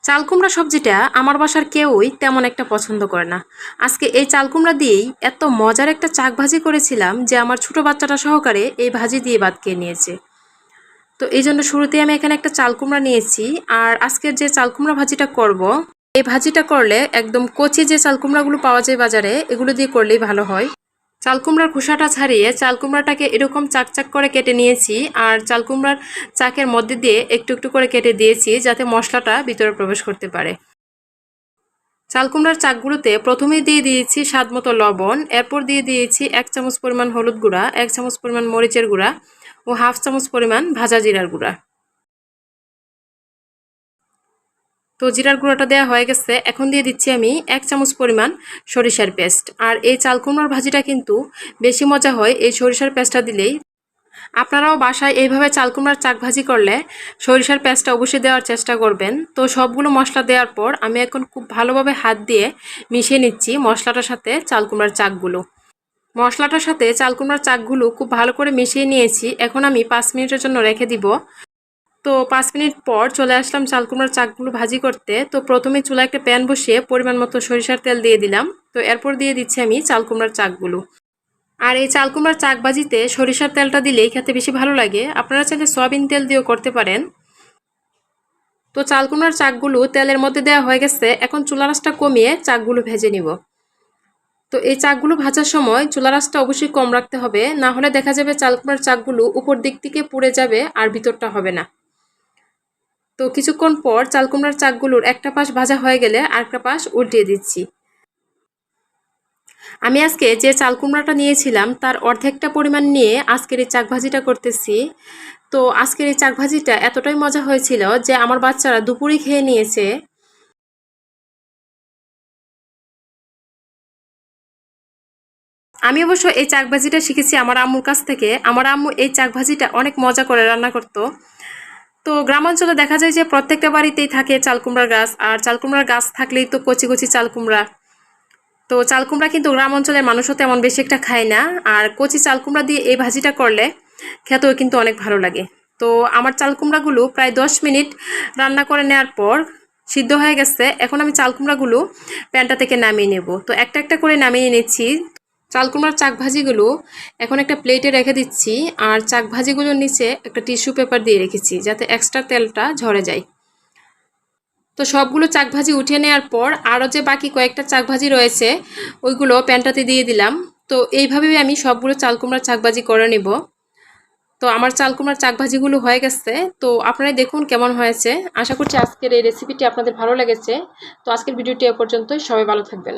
চাল কুমড়া সবজিটা আমার বাসার কেউই তেমন একটা পছন্দ করে না। আজকে এই চাল কুমড়া দিয়েই এত মজার একটা চাক ভাজি করেছিলাম যে আমার ছোট বাচ্চাটা সহকারে এই ভাজি দিয়ে ভাত খেয়ে নিয়েছে। তো এই জন্য শুরুতেই আমি এখানে একটা চাল কুমড়া নিয়েছি। আর আজকের যে চাল কুমড়া ভাজিটা করব, এই ভাজিটা করলে একদম কচি যে চাল কুমড়াগুলো পাওয়া যায় বাজারে, এগুলো দিয়ে করলেই ভালো হয়। চাল কুমড়ার খোসাটা ছাড়িয়ে চাল কুমড়াটাকে এরকম চাক চাক করে কেটে নিয়েছি। আর চাল কুমড়ার চাকের মধ্যে দিয়ে একটু একটু করে কেটে দিয়েছি যাতে মশলাটা ভিতরে প্রবেশ করতে পারে। চাল কুমড়ার চাকগুলোতে প্রথমেই দিয়ে দিয়েছি স্বাদ মতো লবণ, এরপর দিয়ে দিয়েছি 1 চামচ পরিমাণ হলুদ গুঁড়া, 1 চামচ পরিমাণ মরিচের গুঁড়া ও হাফ চামচ পরিমাণ ভাজা জিরার গুঁড়া। তো জিরার গুঁড়াটা দেওয়া হয়ে গেছে, এখন দিয়ে দিচ্ছি আমি 1 চামচ পরিমাণ সরিষার পেস্ট। আর এই চাল কুমড়ার ভাজিটা কিন্তু বেশি মজা হয় এই সরিষার পেস্টটা দিলেই। আপনারাও বাসায় এইভাবে চাল কুমড়ার চাক ভাজি করলে সরিষার পেস্টটা অবশ্যই দেওয়ার চেষ্টা করবেন। তো সবগুলো মশলা দেওয়ার পর আমি এখন খুব ভালোভাবে হাত দিয়ে মিশিয়ে নিচ্ছি মশলাটার সাথে চাল কুমড়ার চাকগুলো। মশলাটার সাথে চাল কুমড়ার চাকগুলো খুব ভালো করে মিশিয়ে নিয়েছি। এখন আমি 5 মিনিটের জন্য রেখে দিব। তো 5 মিনিট পর চলে আসলাম চাল কুমড়ার চাকগুলো ভাজি করতে। তো প্রথমে চুলায় একটা প্যান বসিয়ে পরিমাণ মতো সরিষার তেল দিয়ে দিলাম। তো এরপর দিয়ে দিচ্ছি আমি চাল কুমড়ার চাকগুলো। আর এই চাল কুমড়ার চাক ভাজিতে সরিষার তেলটা দিলেই খেতে বেশি ভালো লাগে। আপনারা চাইলে সয়াবিন তেল দিয়েও করতে পারেন। তো চাল কুমড়ার চাকগুলো তেলের মধ্যে দেওয়া হয়ে গেছে, এখন চুলা আঁচটা কমিয়ে চাকগুলো ভেজে নিব। তো এই চাকগুলো ভাজার সময় চুলার আঁচটা অবশ্যই কম রাখতে হবে, না হলে দেখা যাবে চাল কুমড়ার চাকগুলো উপর দিক থেকে পুড়ে যাবে আর ভিতরটা হবে না। তো কিছুক্ষণ পর চাল কুমড়ার চাকগুলোর একটা পাশ ভাজা হয়ে গেলে আরেকটা পাশ উল্টিয়ে দিচ্ছি। আমি আজকে যে চাল কুমড়াটা নিয়েছিলাম তার অর্ধেকটা পরিমাণ নিয়ে আজকের এই চাক ভাজিটা করতেছি। তো আজকের এই চাক ভাজিটা এতটাই মজা হয়েছিল যে আমার বাচ্চারা দুপুরে খেয়ে নিয়েছে। আমি অবশ্য এই চাক ভাজিটা শিখেছি আমার আম্মুর কাছ থেকে। আমার আম্মু এই চাক ভাজিটা অনেক মজা করে রান্না করতো। তো গ্রামাঞ্চলে দেখা যায় যে প্রত্যেকটা বাড়িতেই থাকে চাল কুমড়ার গাছ, আর চাল কুমড়ার গাছ থাকলেই তো কচি কচি চাল কুমড়া। তো চাল কুমড়া কিন্তু গ্রাম অঞ্চলের মানুষও তেমন বেশি একটা খায় না। আর কচি চাল কুমড়া দিয়ে এই ভাজিটা করলে খেতেও কিন্তু অনেক ভালো লাগে। তো আমার চাল কুমড়াগুলো প্রায় 10 মিনিট রান্না করে নেওয়ার পর সিদ্ধ হয়ে গেছে। এখন আমি চাল কুমড়াগুলো প্যানটা থেকে নামিয়ে নেব। তো একটা একটা করে নামিয়ে নিচ্ছি। চাল কুমড়ার চাক ভাজিগুলো এখন একটা প্লেটে রেখে দিচ্ছি। আর চাক ভাজিগুলোর নিচে একটা টিস্যু পেপার দিয়ে রেখেছি যাতে এক্সট্রা তেলটা ঝরে যায়। তো সবগুলো চাক ভাজি উঠিয়ে নেওয়ার পর আরও যে বাকি কয়েকটা চাক ভাজি রয়েছে ওইগুলো প্যানটাতে দিয়ে দিলাম। তো এইভাবেই আমি সবগুলো চাল কুমড়ার চাক ভাজি করে নেব। তো আমার চাল কুমড়ার চাক ভাজিগুলো হয়ে গেছে। তো আপনারাই দেখুন কেমন হয়েছে। আশা করছি আজকের এই রেসিপিটি আপনাদের ভালো লেগেছে। তো আজকের ভিডিওটি এ পর্যন্তই। সবাই ভালো থাকবেন।